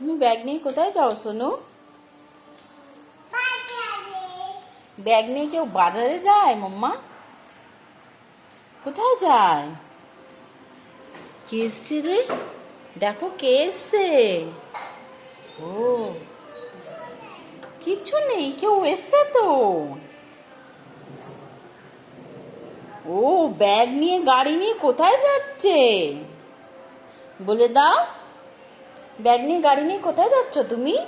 তুমি ব্যাগ নিয়ে কোথায় যাও সোনু? ব্যাগ নিয়ে কেউ বাজারে যায় মাম্মা? কোথায় যায়? কে এসছে রে? দেখো কে এসছে। ও, কিচ্ছু নেই, কেউ এসছে তো। ও, ব্যাগ নিয়ে গাড়ি নিয়ে কোথায় যাচ্ছে বলে দাও। ব্যাগ নিয়ে গাড়ি নিয়ে কোথায় যাচ্ছ তুমি?